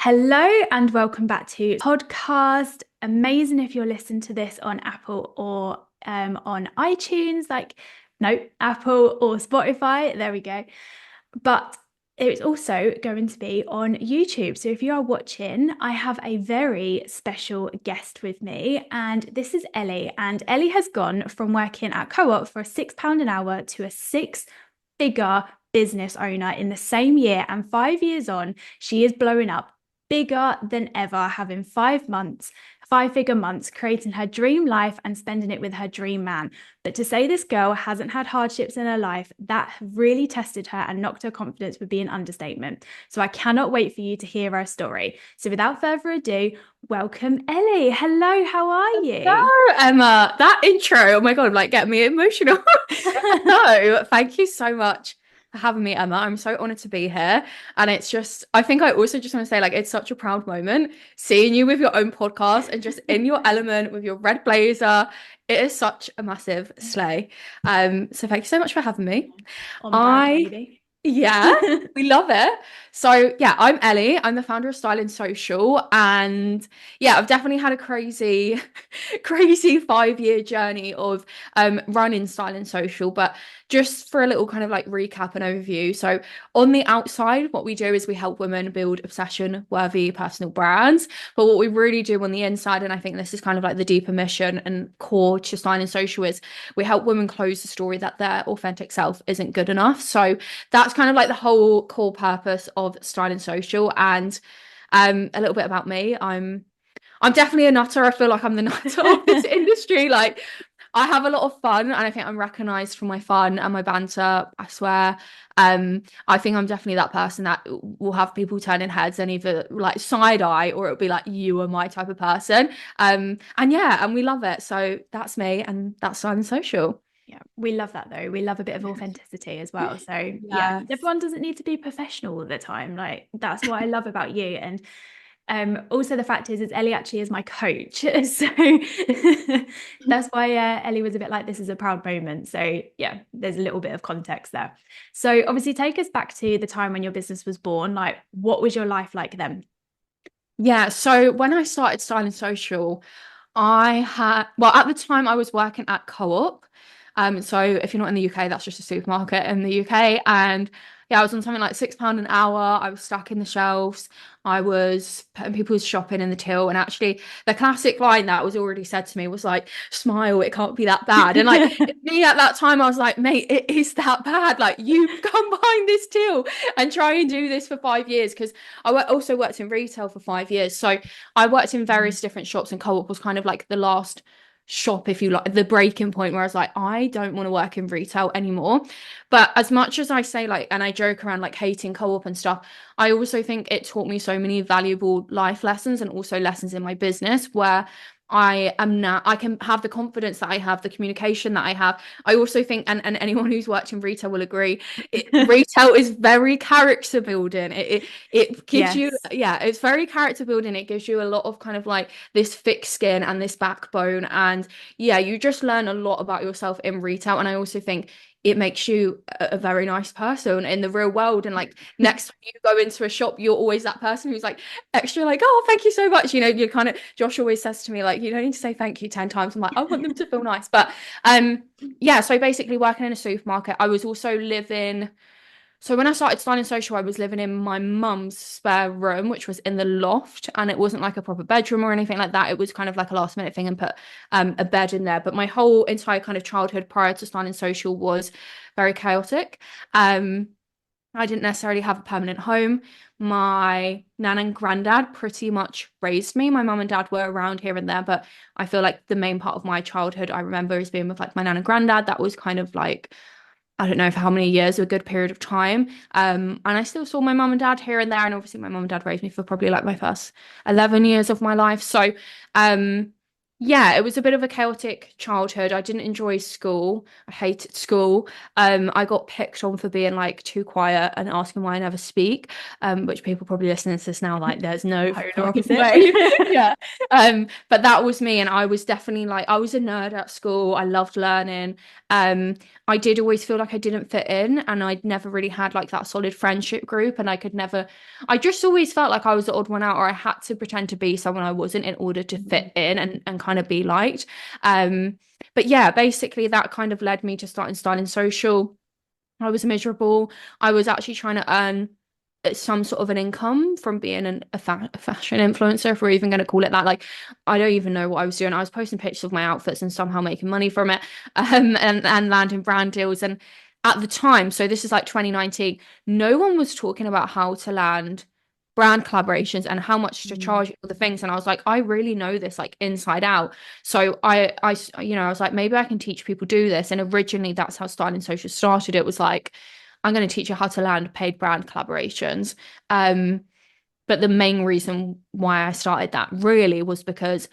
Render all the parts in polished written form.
Hello and welcome back to podcast. Amazing if you're listening to this on Apple or on iTunes, no, Apple or Spotify. There we go. But it's also going to be on YouTube. So if you are watching, I have a very special guest with me, and this is Ellie. And Ellie has gone from working at Co-op for £6 an hour to a six-figure business owner in the same year. And 5 years on, she is blowing up bigger than ever, having 5 months, five-figure months, creating her dream life and spending it with her dream man. But to say this girl hasn't had hardships in her life, that really tested her and knocked her confidence would be an understatement. So I cannot wait for you to hear her story. So without further ado, welcome Ellie. Hello, how are No, you? Emma, that intro, oh my God, like getting me emotional. No, thank you so much for having me, Emma. I'm so honored to be here. And it's just, I think I also just want to say, like, it's such a proud moment seeing you with your own podcast and just in your element with your red blazer. It is such a massive slay. So thank you so much for having me. On brand, I baby. Yeah, we love it. So yeah, I'm Ellie. I'm the founder of Style and Social, and yeah, I've definitely had a crazy, crazy 5 year journey of running Style and Social. But just for a little kind of like recap and overview. So on the outside, what we do is we help women build obsession-worthy personal brands. But what we really do on the inside, and I think this is kind of like the deeper mission and core to Style and Social, is we help women close the story that their authentic self isn't good enough. So that's kind of like the whole core purpose of Style and Social. And a little bit about me. I'm definitely a nutter. I feel like I'm the nutter of this industry. Like I have a lot of fun and I think I'm recognized for my fun and my banter, I swear. I think I'm definitely that person that will have people turning heads and either like side eye or it'll be like you are my type of person. And yeah, and we love it. So that's me and that's Style and Social. Yeah, we love that though. We love a bit of authenticity as well. So yeah, Yes. everyone doesn't need to be professional all the time. Like that's what I love about you. And also the fact is Ellie actually is my coach. So that's why Ellie was a bit like, this is a proud moment. So yeah, there's a little bit of context there. So obviously take us back to the time when your business was born. Like, what was your life like then? Yeah, so when I started Style and Social, I had, well, at the time I was working at Co-op. So if you're not in the UK, that's just a supermarket in the UK. And yeah, I was on something like £6 an hour. I was stuck in the shelves. I was putting people's shopping in the till. And actually, the classic line that was already said to me was like, smile, it can't be that bad. And like me at that time, I was like, mate, it is that bad. Like you come behind this till and try and do this for 5 years. Because also worked in retail for 5 years. So I worked in various different shops and Co-op was kind of like the last shop, if you like, the breaking point where I was like, I don't want to work in retail anymore. But as much as I say like, and I joke around like hating Co-op and stuff, I also think it taught me so many valuable life lessons and also lessons in my business where I am now, I can have the confidence that I have, the communication that I have. I also think, and anyone who's worked in retail will agree, retail is very character building. It gives you, Yes. yeah, it's very character building. It gives you a lot of kind of like this thick skin and this backbone. And yeah, you just learn a lot about yourself in retail. And I also think it makes you a very nice person in the real world. And like next time you go into a shop, you're always that person who's like extra, like, oh, thank you so much. You know, you kind of, Josh always says to me, like, you don't need to say thank you 10 times. I'm like, I want them to feel nice. But yeah, so basically working in a supermarket, I was also living. So when I started Style and Social, I was living in my mum's spare room, which was in the loft, and it wasn't like a proper bedroom or anything like that. It was kind of like a last minute thing and put a bed in there. But my whole entire kind of childhood prior to Style and Social was very chaotic. Um, I didn't necessarily have a permanent home. My nan and granddad pretty much raised me. My mum and dad were around here and there, but I feel like the main part of my childhood I remember is being with like my nan and granddad. That was kind of like I don't know for how many years, a good period of time. And I still saw my mum and dad here and there. And obviously my mum and dad raised me for probably like my first 11 years of my life. So, um, Yeah, it was a bit of a chaotic childhood. I didn't enjoy school. I hated school. I got picked on for being like too quiet and asking why I never speak. Which people probably listening to this now, like, there's no Polar fucking opposite. way. Yeah. But that was me, and I was definitely like, I was a nerd at school. I loved learning. Um, I did always feel like I didn't fit in, and I'd never really had like that solid friendship group, and I could never I just always felt like I was the odd one out, or I had to pretend to be someone I wasn't in order to fit in and kind of be liked. Um, but yeah, basically that kind of led me to starting Styling Social. I was miserable. I was actually trying to earn some sort of an income from being a fashion influencer, if we're even going to call it that. Like, I don't even know what I was doing. I was posting pictures of my outfits and somehow making money from it, and landing brand deals. And at the time, so this is like 2019, no one was talking about how to land brand collaborations and how much to Mm. charge for the things. And I was like, I really know this like inside out. So I was like, maybe I can teach people do this. And originally, that's how Styling Social started. It was like, I'm going to teach you how to land paid brand collaborations. Um, but the main reason why I started that really was because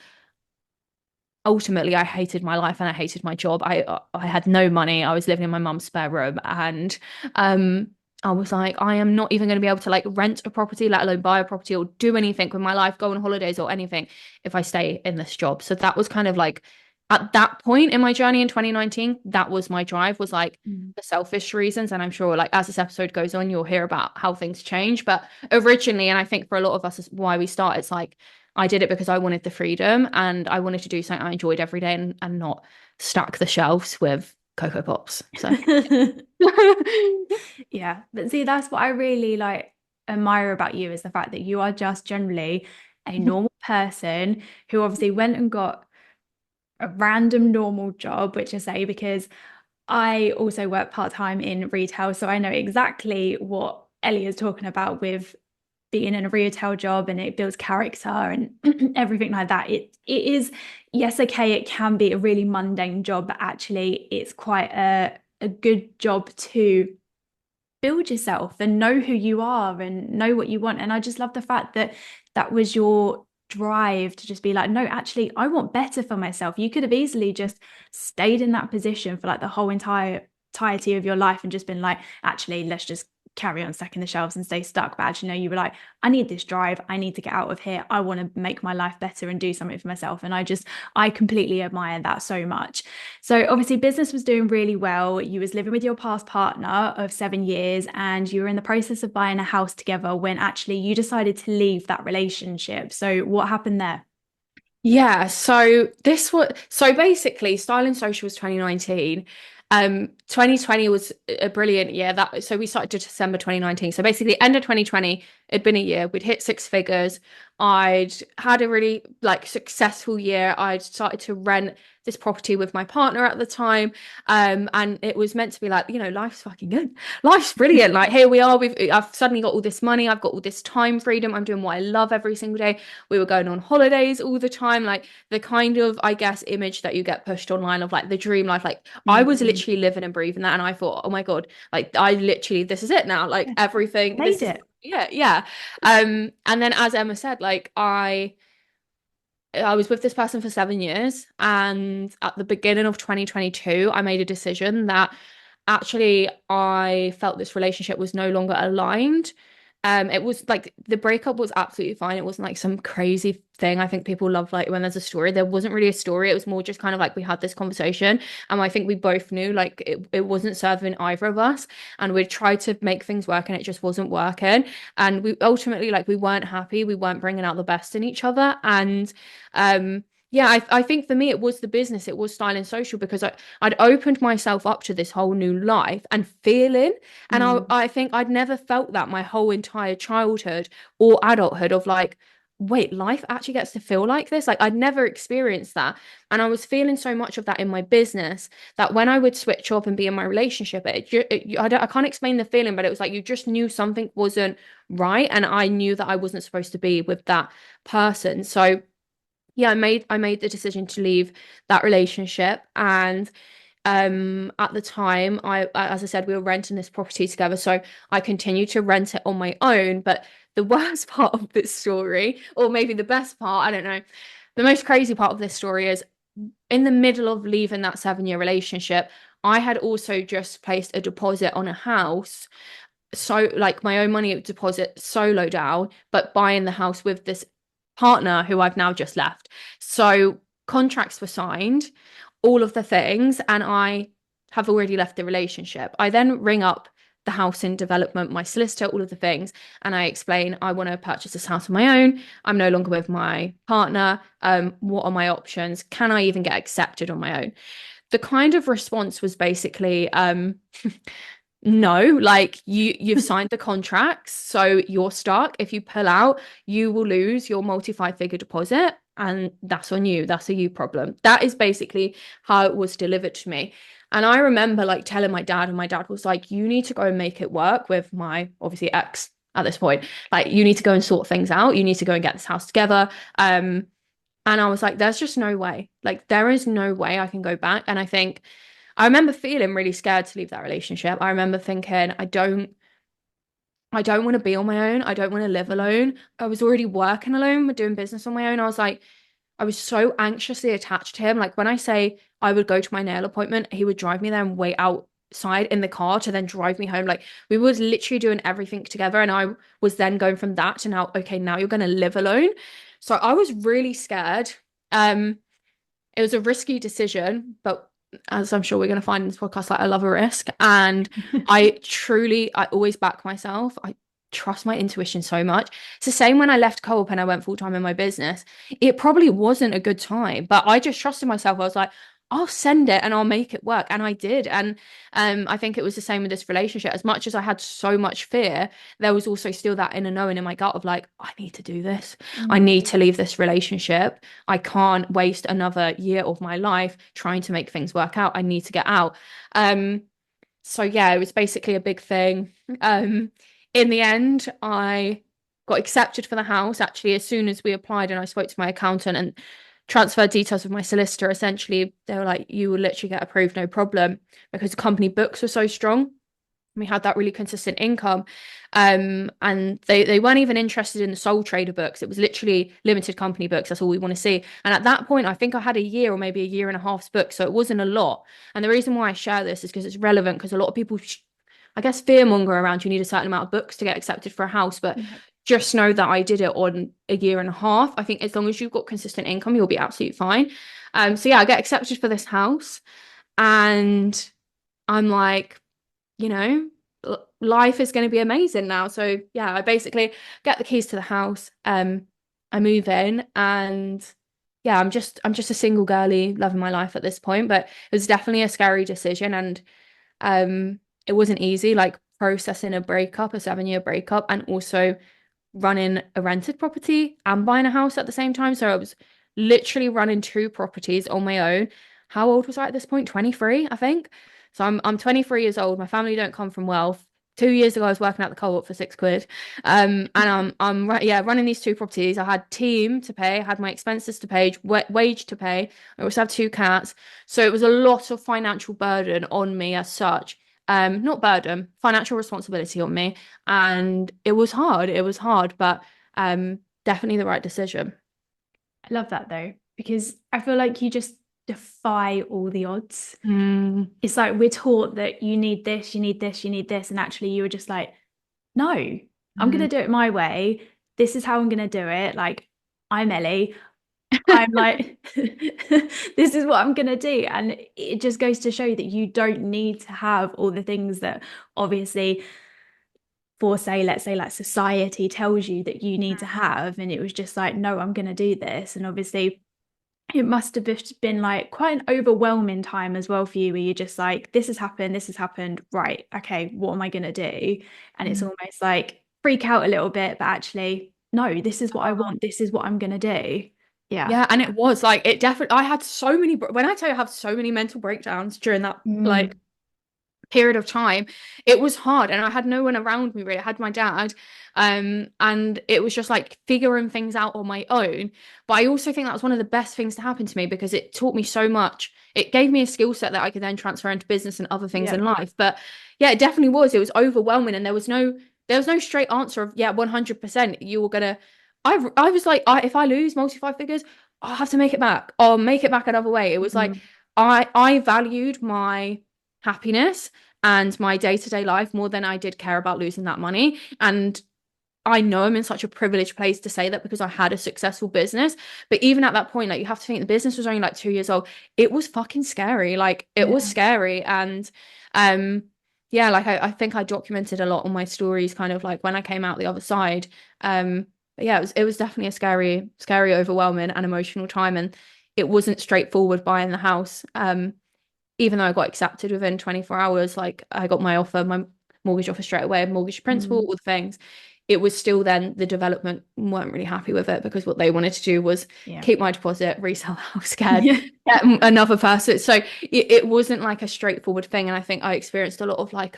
ultimately I hated my life and I hated my job. I had no money. I was living in my mum's spare room, and um I was like, I am not even going to be able to like rent a property, let alone buy a property or do anything with my life, go on holidays or anything if I stay in this job. So that was kind of like at that point in my journey in 2019, that was my drive, was like Mm. for selfish reasons. And I'm sure like as this episode goes on, you'll hear about how things change. But originally, and I think for a lot of us, is why we start, it's like I did it because I wanted the freedom and I wanted to do something I enjoyed every day, and not stack the shelves with Cocoa Pops. So Yeah, but see, that's what I really like admire about you is the fact that you are just generally a normal person who obviously went and got a random normal job, which I say because I also work part-time in retail, so I know exactly what Ellie is talking about with being in a retail job, and it builds character and everything like that. It is, yes, okay, it can be a really mundane job, but actually it's quite a good job to build yourself and know who you are and know what you want. And I just love the fact that that was your drive to just be like, no, actually, I want better for myself. You could have easily just stayed in that position for like the whole entirety of your life and just been like, actually, let's just carry on stacking the shelves and stay stuck. But actually, no, you were like, I need this drive. I need to get out of here. I want to make my life better and do something for myself. And I completely admire that so much. So obviously business was doing really well. You was living with your past partner of 7 years and you were in the process of buying a house together when actually you decided to leave that relationship. So what happened there? yeah, so basically Styling Social was 2019. 2020 was a brilliant year. That so we started to December 2019. So basically end of 2020, it'd been a year. We'd hit six figures. I'd had a really like successful year. I'd started to rent this property with my partner at the time. And it was meant to be like, life's fucking good. Life's brilliant. Like here we are. I've suddenly got all this money. I've got all this time freedom. I'm doing what I love every single day. We were going on holidays all the time. Like the kind of, I guess, image that you get pushed online of like the dream life. Like I was Mm. literally living and breathing that. And I thought, oh my God, like I literally, this is it now. Like Yeah, everything, made this is, it. yeah, yeah. And then as Emma said, like I was with this person for 7 years, and at the beginning of 2022, I made a decision that actually I felt this relationship was no longer aligned. It was like the breakup was absolutely fine. It wasn't like some crazy thing. I think people love like when there's a story. There wasn't really a story. It was more just kind of like we had this conversation, and I think we both knew like it wasn't serving either of us, and we tried to make things work, and it just wasn't working. And we ultimately like we weren't happy. We weren't bringing out the best in each other, and yeah, I think for me it was the business, it was Styling Social, because I'd opened myself up to this whole new life and feeling, and Mm. I think I'd never felt that my whole entire childhood or adulthood of like, wait, life actually gets to feel like this. Like I'd never experienced that. And I was feeling so much of that in my business that when I would switch up and be in my relationship, I can't explain the feeling, but it was like you just knew something wasn't right. And I knew that I wasn't supposed to be with that person. So yeah, I made the decision to leave that relationship. And at the time, as I said, we were renting this property together, so I continued to rent it on my own. But the worst part of this story, or maybe the best part, I don't know, the most crazy part of this story is in the middle of leaving that 7-year relationship, I had also just placed a deposit on a house. So, like my own money deposit solo down, but buying the house with this partner who I've now just left. So, contracts were signed, all of the things, and I have already left the relationship. I then ring up the house in development, my solicitor, all of the things, and I explain I want to purchase this house on my own. I'm no longer with my partner. What are my options? Can I even get accepted on my own? The kind of response was basically, no, like you've signed the contracts, so you're stuck. If you pull out, you will lose your multi-5 figure deposit, and that's on you. That's a you problem. That is basically how it was delivered to me. And I remember like telling my dad, and my dad was like, you need to go and make it work with my obviously ex at this point. Like, you need to go and sort things out. You need to go and get this house together. And I was like, there's just no way. Like, there is no way I can go back. And I remember feeling really scared to leave that relationship. I remember thinking, I don't want to be on my own. I don't want to live alone. I was already working alone, doing business on my own. I was like, I was so anxiously attached to him. Like, when I say I would go to my nail appointment, he would drive me there and wait outside in the car to then drive me home. Like, we was literally doing everything together. And I was then going from that to now, okay, now you're going to live alone. So I was really scared. It was a risky decision, but as I'm sure we're going to find in this podcast, like, I love a risk. And I always back myself. I trust my intuition so much. It's the same when I left co-op and I went full time in my business. It probably wasn't a good time, but I just trusted myself. I was like, I'll send it and I'll make it work. And I did. And I think it was the same with this relationship. As much as I had so much fear, there was also still that inner knowing in my gut of like, I need to do this. I Mm. need to leave this relationship. I can't waste another year of my life trying to make things work out. I need to get out. Um, so yeah, it was basically a big thing. In the end, I got accepted for the house actually as soon as we applied, and I spoke to my accountant and transferred details with my solicitor. Essentially, they were like, you will literally get approved, no problem, because the company books were so strong. We had that really consistent income. And they weren't even interested in the sole trader books. It was literally limited company books. That's all we want to see. And at that point, I think I had a year or maybe a year and a half's book. So it wasn't a lot. And the reason why I share this is because it's relevant, because a lot of people, I guess, fearmonger around you need a certain amount of books to get accepted for a house. But Yeah. just know that I did it on a year and a half. I think as long as you've got consistent income, you'll be absolutely fine. So yeah, I get accepted for this house. And I'm like, you know, life is going to be amazing now. So yeah, I basically get the keys to the house. I move in, and yeah, I'm just a single girly loving my life at this point. But it was definitely a scary decision, and it wasn't easy, like processing a breakup, a 7-year breakup, and also running a rented property and buying a house at the same time. So I was literally running two properties on my own. How old was I at this point? 23, I think. So I'm 23 years old. My family don't come from wealth. 2 years ago, I was working at the co-op for £6. And yeah, running these two properties. I had team to pay, I had my expenses to pay, wage to pay. I also have two cats. So it was a lot of financial burden on me as such. Not burden, financial responsibility on me. And it was hard. It was hard, but definitely the right decision. I love that though, because I feel like you just defy all the odds. Mm, It's like we're taught that you need this, you need this, you need this. And actually, you were just like, no, I'm going mm. to do it my way. This is how I'm going to do it. Like, I'm Ellie. I'm like, this is what I'm going to do. And it just goes to show that you don't need to have all the things that obviously, for say, let's say, like society tells you that you need to have. And it was just like, no, I'm going to do this. And obviously, it must have just been like quite an overwhelming time as well for you, where you're just like, this has happened, right? Okay, what am I gonna do? And it's Mm. almost like freak out a little bit, but actually, no, this is what I want, this is what I'm gonna do. Yeah. Yeah, and it was like it definitely. I had so many. When I tell you I have so many mental breakdowns during that Mm, like period of time, it was hard, and I had no one around me really. I had my dad, and it was just like figuring things out on my own. But I also think that was one of the best things to happen to me, because it taught me so much. It gave me a skill set that I could then transfer into business and other things yeah. in life. But yeah, it definitely was. It was overwhelming, and there was no straight answer of yeah, 100% you were gonna. I was like, if I lose multi 5 figures, I'll have to make it back. I'll make it back another way. It was like Mm. I valued my happiness and my day-to-day life more than I did care about losing that money. And I know I'm in such a privileged place to say that because I had a successful business. But even at that point, like you have to think the business was only like 2 years old. It was fucking scary. Like it was Yeah. scary. And um yeah, like I think I documented a lot on my stories, kind of like when I came out the other side. But yeah, it was definitely a scary, overwhelming and emotional time. And it wasn't straightforward buying the house. Even though I got accepted within 24 hours, like I got my offer, my mortgage offer straight away, mortgage principal, Mm. all the things. It was still then the development weren't really happy with it because what they wanted to do was Yeah. keep my deposit, resell the house again, Yeah. get another person. So it wasn't like a straightforward thing. And I think I experienced a lot of like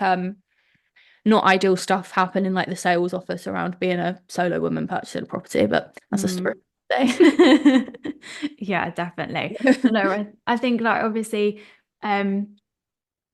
not ideal stuff happen in like the sales office around being a solo woman purchasing a property, but that's a story Mm. today. Yeah, definitely. No, I think like obviously, um,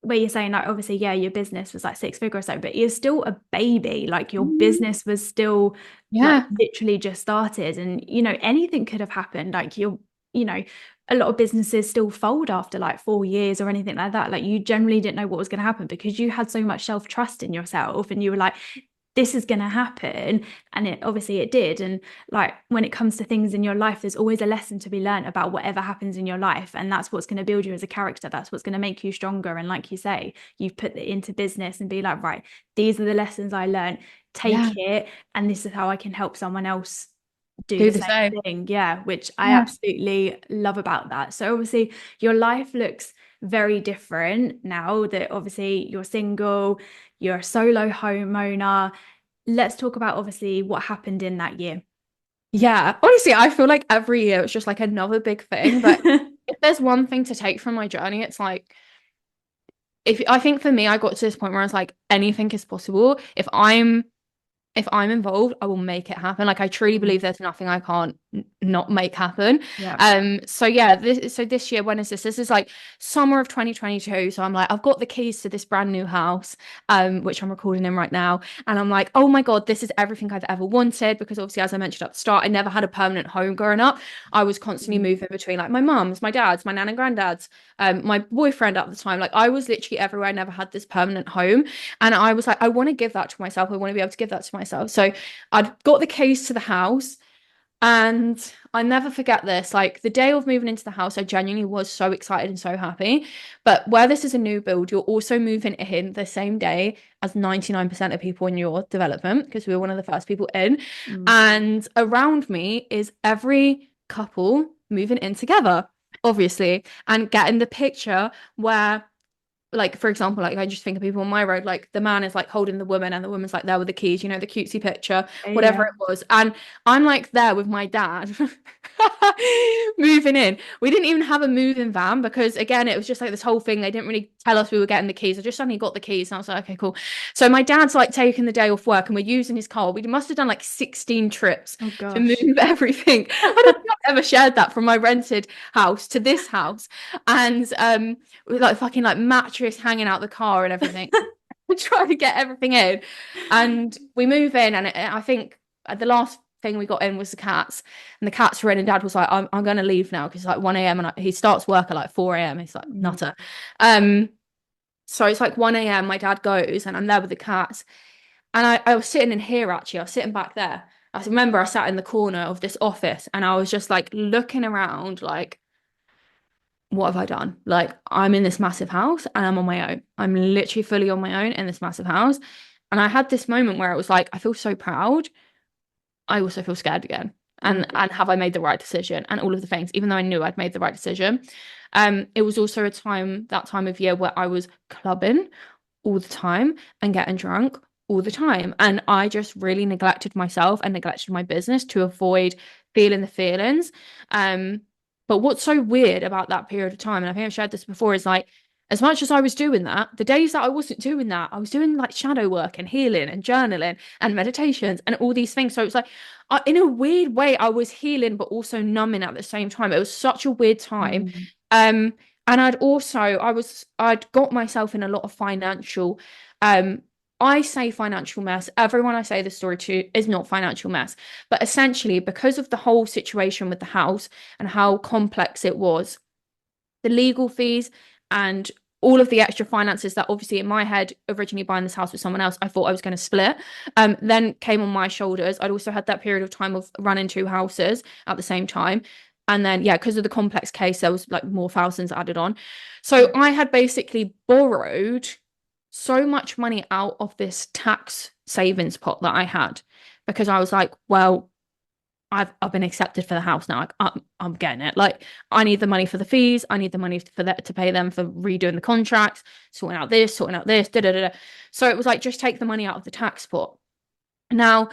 where you're saying like obviously, yeah, your business was like six figure or so, but you're still a baby. Like your business was still like Yeah. literally just started, and anything could have happened. Like you know, a lot of businesses still fold after like 4 years or anything like that. Like you generally didn't know what was going to happen because you had so much self trust in yourself, and you were like, this is going to happen, and it obviously it did. And like when it comes to things in your life, there's always a lesson to be learned about whatever happens in your life, and that's what's going to build you as a character. That's what's going to make you stronger. And like you say, you've put it into business and be like, right, these are the lessons I learned, take Yeah. it, and this is how I can help someone else do Do the the same same. thing. Yeah, which I Yeah. absolutely love about that. So obviously your life looks very different now that obviously you're single, you're a solo homeowner. Let's talk about obviously what happened in that year. Yeah, honestly, I feel like every year it's just like another big thing. But if there's one thing to take from my journey, it's like if I think for me, I got to this point where I was like, anything is possible. If I'm involved, I will make it happen. Like I truly believe Mm. there's nothing I can't not make happen. Yeah. So yeah, this year, when is this? This is like summer of 2022. So I'm like, I've got the keys to this brand new house, which I'm recording in right now. And I'm like, oh my God, this is everything I've ever wanted. Because obviously, as I mentioned at the start, I never had a permanent home growing up. I was constantly Mm. moving between like my mum's, my dad's, my nan and granddad's, my boyfriend at the time. Like I was literally everywhere. I never had this permanent home. And I was like, I want to give that to myself. I want to be able to give that to myself. So I'd got the keys to the house. And I never forget this. Like the day of moving into the house, I genuinely was so excited and so happy. But where this is a new build, you're also moving in the same day as 99% of people in your development because we were one of the first people in. Mm. And around me is every couple moving in together, obviously, and getting the picture where like for example, like I just think of people on my road, like the man is like holding the woman and the woman's like there with the keys, the cutesy picture, whatever Yeah. it was. And I'm like there with my dad moving in. We didn't even have a moving van because again, it was just like this whole thing. They didn't really tell us we were getting the keys. I just suddenly got the keys and I was like, okay, cool. So my dad's like taking the day off work and we're using his car. We must have done like 16 trips Oh to gosh. move everything. I don't think I've ever shared that from my rented house to this house. And with like fucking like mattress hanging out the car and everything. Trying to get everything in. And we move in, and I think the last thing we got in was the cats. And the cats were in, and dad was like, I'm going to leave now because it's like 1 a.m. and he starts work at like 4 a.m. He's like, Mm. nutter. Um, so it's like 1 a.m. My dad goes, and I'm there with the cats. And I was sitting in here actually, I was sitting back there. I remember I sat in the corner of this office and I was just like looking around, like, what have I done? Like, I'm in this massive house and I'm on my own. I'm literally fully on my own in this massive house. And I had this moment where it was like, I feel so proud. I also feel scared again. Mm. And have I made the right decision? And all of the things, even though I knew I'd made the right decision. It was also that time of year where I was clubbing all the time and getting drunk all the time. And I just really neglected myself and neglected my business to avoid feeling the feelings. Um, but what's so weird about that period of time, and I think I've shared this before, is like, as much as I was doing that, the days that I wasn't doing that, I was doing like shadow work and healing and journaling and meditations and all these things. So it's like, in a weird way, I was healing, but also numbing at the same time. It was such a weird time. Mm. And I'd got myself in a lot of financial, um, I say financial mess. Everyone I say this story to is not financial mess. But essentially, because of the whole situation with the house and how complex it was, the legal fees and all of the extra finances that obviously in my head, originally buying this house with someone else, I thought I was going to split, then came on my shoulders. I'd also had that period of time of running two houses at the same time. And then, yeah, because of the complex case, there was like more thousands added on. So Mm. I had basically borrowed so much money out of this tax savings pot that I had because I was like, well, I've been accepted for the house now. Like, I'm getting it. Like I need the money for the fees. I need the money for that to pay them for redoing the contracts, sorting out this, da da da. So it was like just take the money out of the tax pot. Now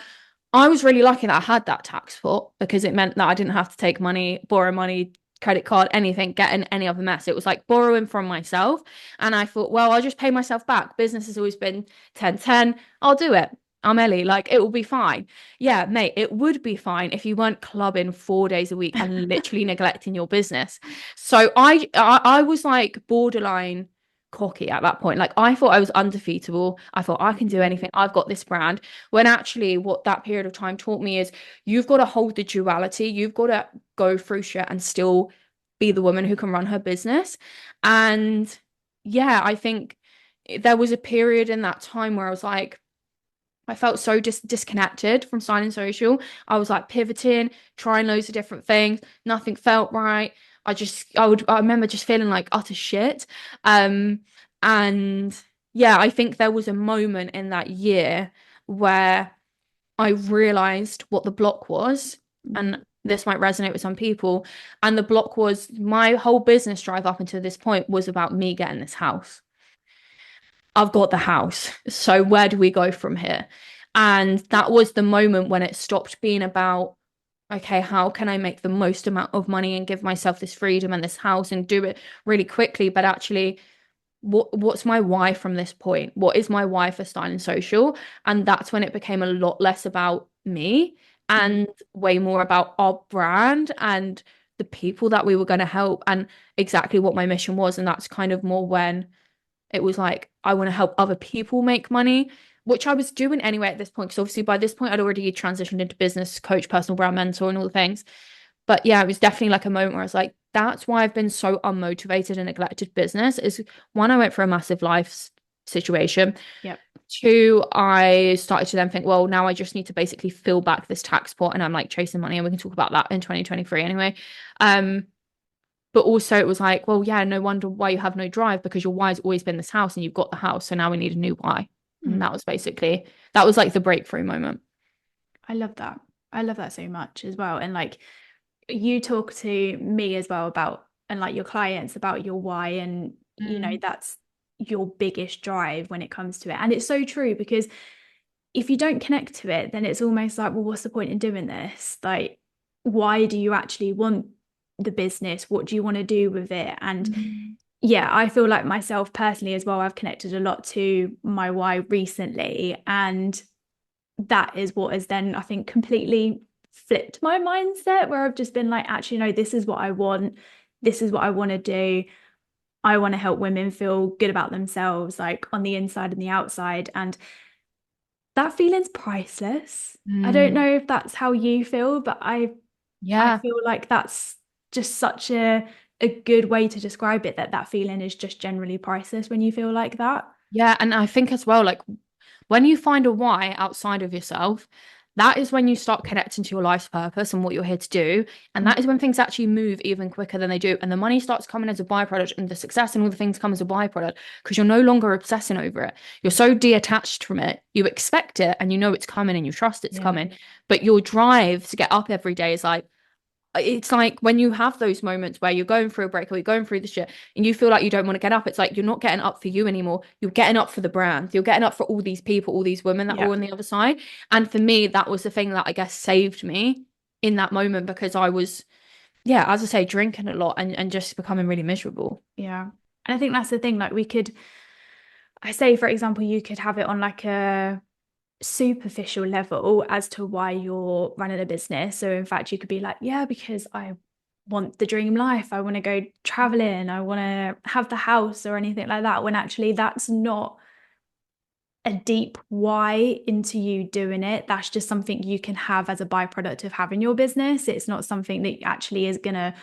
I was really lucky that I had that tax pot because it meant that I didn't have to take money, borrow money, credit card, anything, get in any other mess. It was like borrowing from myself. And I thought, well, I'll just pay myself back. Business has always been 10-10. I'll do it. I'm Ellie. Like it will be fine. Yeah, mate, it would be fine if you weren't clubbing 4 days a week and literally neglecting your business. So I was like borderline cocky at that point. Like I thought I was undefeatable. I thought I can do Mm. anything. I've got this brand. When actually what that period of time taught me is you've got to hold the duality. You've got to go through shit and still be the woman who can run her business. And yeah, I think there was a period in that time where I was like, I felt so disconnected from Sign Social. I was like pivoting, trying loads of different things. Nothing felt right. I remember just feeling like utter shit. Um, and yeah, I think there was a moment in that year where I realized what the block was, Mm. and this might resonate with some people. And the block was my whole business drive up until this point was about me getting this house. I've got the house. So where do we go from here? And that was the moment when it stopped being about, okay, how can I make the most amount of money and give myself this freedom and this house and do it really quickly? But actually, what's my why from this point? What is my why for Style and Social? And that's when it became a lot less about me Mm. and way more about our brand and the people that we were going to help and exactly what my mission was. And that's kind of more when it was like, I want to help other people make money, which I was doing anyway at this point. Because obviously by this point, I'd already transitioned into business coach, personal brand mentor, and all the things. But yeah, it was definitely like a moment where I was like, that's why I've been so unmotivated and neglected business. Is one, I went for a massive life situation. Yep. Two, I started to then think, well, now I just need to basically fill back this tax pot and I'm like chasing money. And we can talk about that in 2023 anyway. Um, but also it was like, well, yeah, no wonder why you have no drive because your why's always been this house and you've got the house. So now we need a new why. And Mm. that was like the breakthrough moment. I love that. I love that so much as well. And like you talk to me as well about and like your clients about your why and Mm. that's your biggest drive when it comes to it. And it's so true because if you don't connect to it, then it's almost like, well, what's the point in doing this? Like, why do you actually want the business? What do you want to do with it? And Mm. yeah, I feel like myself personally as well, I've connected a lot to my why recently. And that is what has then, I think, completely flipped my mindset where I've just been like, actually, no, this is what I want. This is what I want to do. I want to help women feel good about themselves, like on the inside and the outside. And that feeling's priceless. I don't Mm. know if that's how you feel, but I Yeah. feel like that's just such a good way to describe it, that that feeling is just generally priceless when you feel like that. Yeah. And I think as well, like when you find a why outside of yourself, that is when you start connecting to your life's purpose and what you're here to do. And Mm. that is when things actually move even quicker than they do. And the money starts coming as a byproduct, and the success and all the things come as a byproduct because you're no longer obsessing over it. You're so detached from it. You expect it and you know it's coming and you trust it's Yeah. coming. But your drive to get up every day is like, it's like when you have those moments where you're going through a break or you're going through the shit and you feel like you don't want to get up, it's like you're not getting up for you anymore. You're getting up for the brand. You're getting up for all these people, all these women that are Yeah. on the other side. And for me, that was the thing that I guess saved me in that moment because I was, yeah, as I say, drinking a lot and just becoming really miserable. Yeah. And I think that's the thing. Like I say, for example, you could have it on like a superficial level as to why you're running a business. So in fact, you could be like, yeah, because I want the dream life. I want to go traveling. I want to have the house or anything like that. When actually that's not a deep why into you doing it. That's just something you can have as a byproduct of having your business. It's not something that actually is going to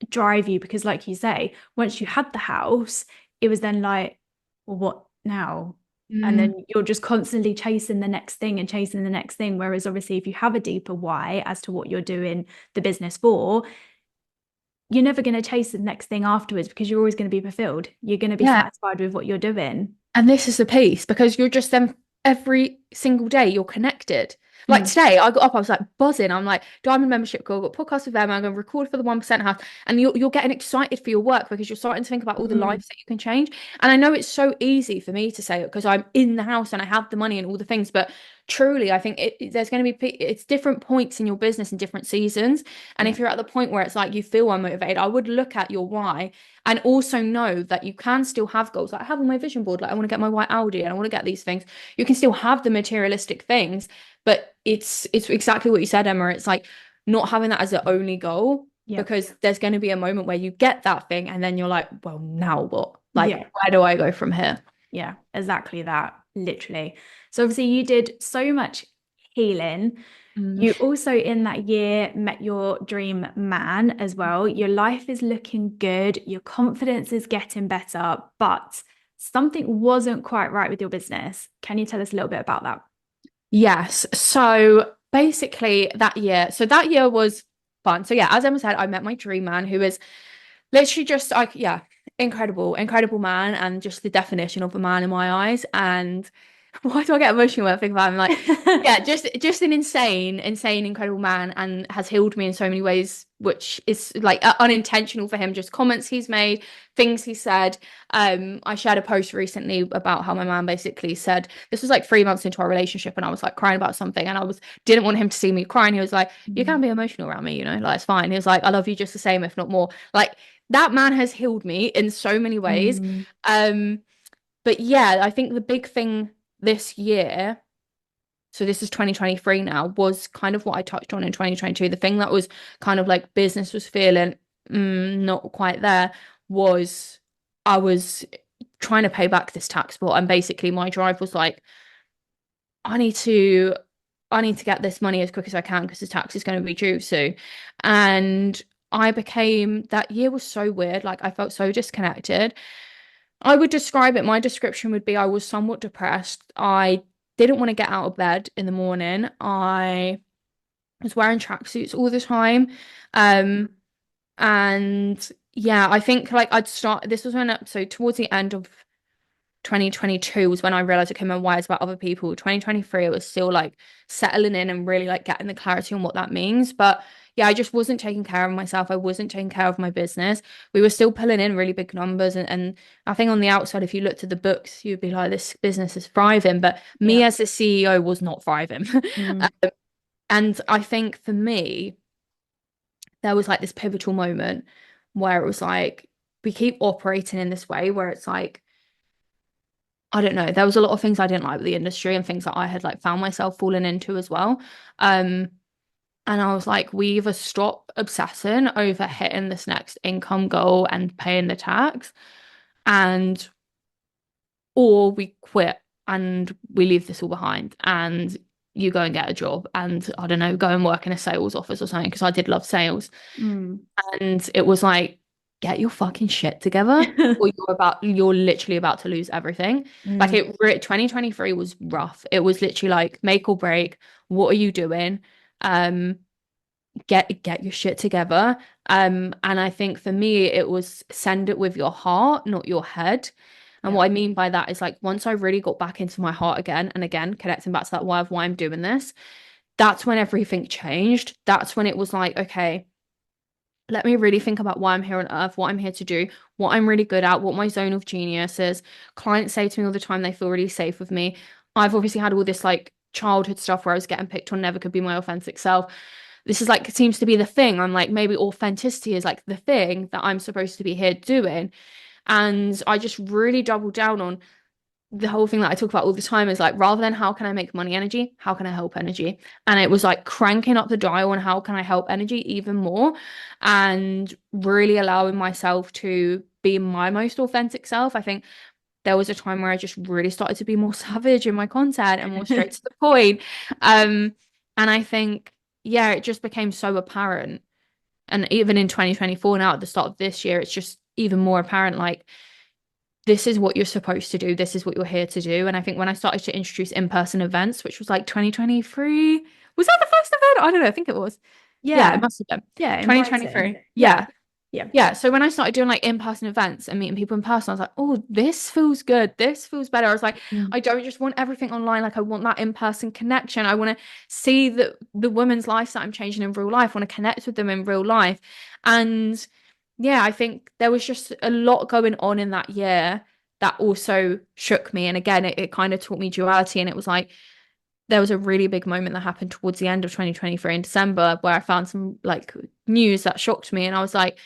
drive you because, like you say, once you had the house, it was then like, well, what now? And then Mm. you're just constantly chasing the next thing and chasing the next thing. Whereas, obviously, if you have a deeper why as to what you're doing the business for, you're never going to chase the next thing afterwards because you're always going to be fulfilled. You're going to be Yeah. satisfied with what you're doing. And this is the piece because you're just then every single day you're connected. Like Mm, today, I got up, I was like buzzing. I'm like, Diamond Membership Girl, got podcast with them. I'm going to record for the 1% House. And you're getting excited for your work because you're starting to think about all the mm, lives that you can change. And I know it's so easy for me to say it because I'm in the house and I have the money and all the things. But truly, I think there's going to be, it's different points in your business in different seasons. And yeah. if you're at the point where it's like you feel unmotivated, I would look at your why and also know that you can still have goals. Like I have on my vision board, like I want to get my white Audi and I want to get these things. You can still have the materialistic things, but it's exactly what you said, Emma. It's like not having that as the only goal Yeah. because there's going to be a moment where you get that thing and then you're like, well, now what? Like, Yeah. where do I go from here? Yeah, exactly that, literally. So obviously you did so much healing. Mm. You also in that year met your dream man as well. Your life is looking good, your confidence is getting better, but something wasn't quite right with your business. Can you tell us a little bit about that? Yes. So basically that year was fun. So yeah, as Emma said, I met my dream man who is literally just like, yeah, incredible man and just the definition of a man in my eyes. And why do I get emotional when I think about him? Like, yeah, just an insane, incredible man and has healed me in so many ways, which is like unintentional for him, just comments he's made, things he said. I shared a post recently about how my man basically said this was like 3 months into our relationship and I was like crying about something and I was didn't want him to see me crying. He was like, you Mm, can be emotional around me, like it's fine. He was like, I love you just the same, if not more. Like that man has healed me in so many ways. mm, Um, but yeah, I think the big thing this year, so this is 2023 now, was kind of what I touched on in 2022. The thing that was kind of like business was feeling not quite there was I was trying to pay back this tax bill. And basically my drive was like, I need to I need to get this money as quick as I can because the tax is going to be due soon. And I became that year was so weird. Like I felt so disconnected. I would describe it, my description would be I was somewhat depressed. I didn't want to get out of bed in the morning. I was wearing tracksuits all the time. Um, and yeah, I think like this was when, so towards the end of 2022 was when I realized, okay, my why is about other people. 2023, it was still like settling in and really like getting the clarity on what that means. But yeah, I just wasn't taking care of myself. I wasn't taking care of my business. We were still pulling in really big numbers. And I think on the outside, if you looked at the books, you'd be like, this business is thriving. But yeah. me as the CEO was not thriving. Mm, And I think for me, there was like this pivotal moment where it was like, we keep operating in this way where it's like, I don't know. There was a lot of things I didn't like with the industry and things that I had like found myself falling into as well. Um, and I was like, we either stop obsessing over hitting this next income goal and paying the tax, and or we quit and we leave this all behind and you go and get a job and I don't know, go and work in a sales office or something because I did love sales. mm. And it was like, get your fucking shit together, or you're literally about to lose everything. Like Mm, 2023 was rough. It was literally like make or break. What are you doing? Um, get your shit together. And I think for me, it was send it with your heart, not your head. And yeah. what I mean by that is like once I really got back into my heart again, and again, connecting back to that why of why I'm doing this, that's when everything changed. That's when it was like, okay, let me really think about why I'm here on earth, what I'm here to do, what I'm really good at, what my zone of genius is. Clients say to me all the time they feel really safe with me. I've obviously had all this like childhood stuff where I was getting picked on, never could be my authentic self. This is like, it seems to be the thing. I'm like, maybe authenticity is like the thing that I'm supposed to be here doing. And I just really doubled down on the whole thing that I talk about all the time is like rather than how can I make money energy, how can I help energy? And it was like cranking up the dial on how can I help energy even more and really allowing myself to be my most authentic self. I think there was a time where I just really started to be more savage in my content and more straight to the point. Um, and I think, yeah, it just became so apparent. And even in 2024 now, at the start of this year, it's just even more apparent, like, this is what you're supposed to do. This is what you're here to do. And I think when I started to introduce in-person events, which was like 2023, was that the first event? I don't know. I think it was. Yeah, it Yeah. must have been Yeah. In Brighton. 2023. Yeah. Yeah. Yeah. Yeah. So when I started doing like in-person events and meeting people in person, I was like, oh, this feels good. This feels better. I was like, Mm. I don't just want everything online. Like I want that in-person connection. I want to see the women's lives that I'm changing in real life. I want to connect with them in real life. And yeah, I think there was just a lot going on in that year that also shook me. And again, it kind of taught me duality. And it was like, there was a really big moment that happened towards the end of 2023 in December where I found some like news that shocked me. And I was like,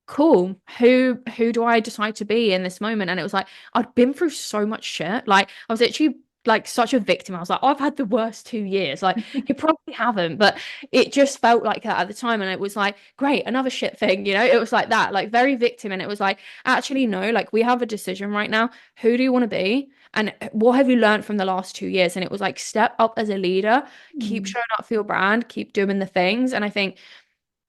cool, who do I decide to be in this moment? And it was like I'd been through so much shit. Like I was actually like such a victim. I was like, oh, I've had the worst 2 years. Like you probably haven't, but it just felt like that at the time. And it was like, great, another shit thing, you know? It was like that, like very victim. And it was like, actually, no, like we have a decision right now. Who do you want to be? And what have you learned from the last 2 years? And it was like, step up as a leader, keep Mm. showing up for your brand, keep doing the things. And I think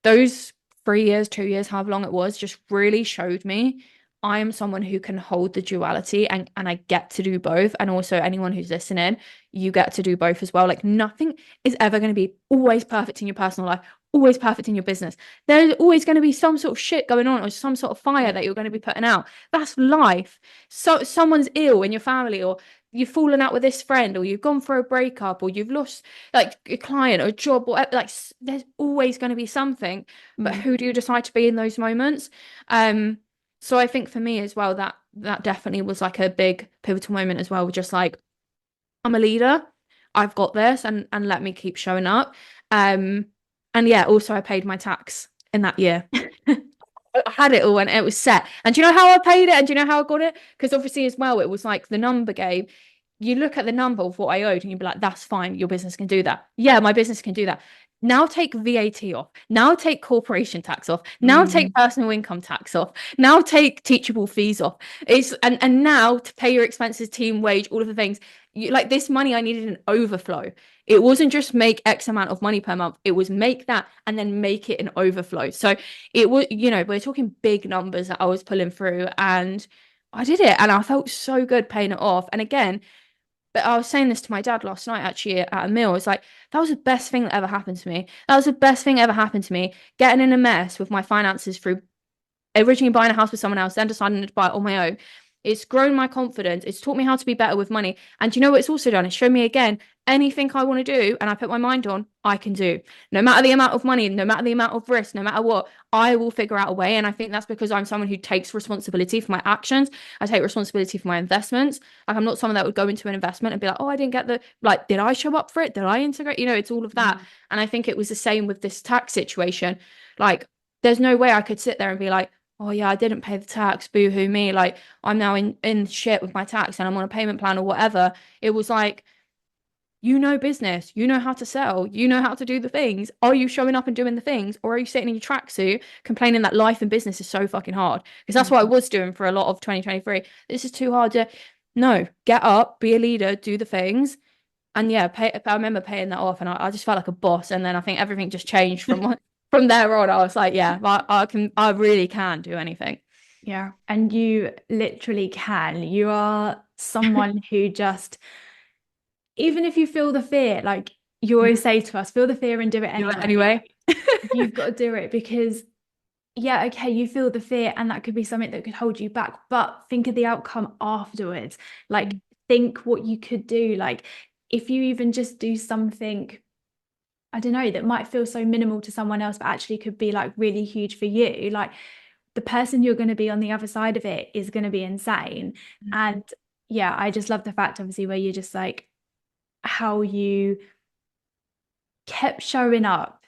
those 3 years, 2 years, however long it was, just really showed me I am someone who can hold the duality and I get to do both. And also anyone who's listening, you get to do both as well. Like nothing is ever going to be always perfect in your personal life, always perfect in your business. There's always going to be some sort of shit going on or some sort of fire that you're going to be putting out. That's life. So someone's ill in your family, or you've fallen out with this friend, or you've gone for a breakup, or you've lost like a client or a job, or like there's always going to be something. But Mm. who do you decide to be in those moments? So I think for me as well, that definitely was like a big pivotal moment as well. Just like I'm a leader, I've got this, and let me keep showing up. Um, and yeah, also I paid my tax in that year. I had it all and it was set. And do you know how I paid it? And do you know how I got it? Because obviously, as well, it was like the number game. You look at the number of what I owed and you'd be like, that's fine. Your business can do that. Yeah, my business can do that. Now take VAT off. Now take corporation tax off. Now take Mm. personal income tax off. Now take teachable fees off. It's and now to pay your expenses, team wage, all of the things. You, like this money, I needed an overflow. It wasn't just make X amount of money per month. It was make that and then make it an overflow. So it was, we're talking big numbers that I was pulling through, and I did it and I felt so good paying it off. And again, but I was saying this to my dad last night actually at a meal. It's like, that was the best thing that ever happened to me. That was the best thing ever happened to me. Getting in a mess with my finances through originally buying a house with someone else, then deciding to buy it on my own. It's grown my confidence. It's taught me how to be better with money. And you know what it's also done? It's shown me again, anything I want to do and I put my mind on, I can do. No matter the amount of money, no matter the amount of risk, no matter what, I will figure out a way. And I think that's because I'm someone who takes responsibility for my actions. I take responsibility for my investments. Like I'm not someone that would go into an investment and be like, oh, I didn't get like, did I show up for it? Did I integrate? It's all of that. And I think it was the same with this tax situation. Like, there's no way I could sit there and be like, oh yeah, I didn't pay the tax, boo-hoo me. Like I'm now in shit with my tax and I'm on a payment plan or whatever. It was like, business, you know how to sell, you know how to do the things. Are you showing up and doing the things? Or are you sitting in your tracksuit complaining that life and business is so fucking hard? Because that's what I was doing for a lot of 2023. This is too hard to no, get up, be a leader, do the things. And yeah, I remember paying that off and I just felt like a boss. And then I think everything just changed from there on. I was like, yeah, I really can do anything. Yeah. And you literally can. You are someone who just, even if you feel the fear, like you always say to us, feel the fear and do it Do it anyway. anyway. You've got to do it because, yeah, okay, you feel the fear and that could be something that could hold you back, but think of the outcome afterwards. Like, think what you could do. Like, if you even just do something, I don't know, that might feel so minimal to someone else, but actually could be like really huge for you. Like, the person you're going to be on the other side of it is going to be insane. And yeah, I just love the fact, obviously, where you're just like, how you kept showing up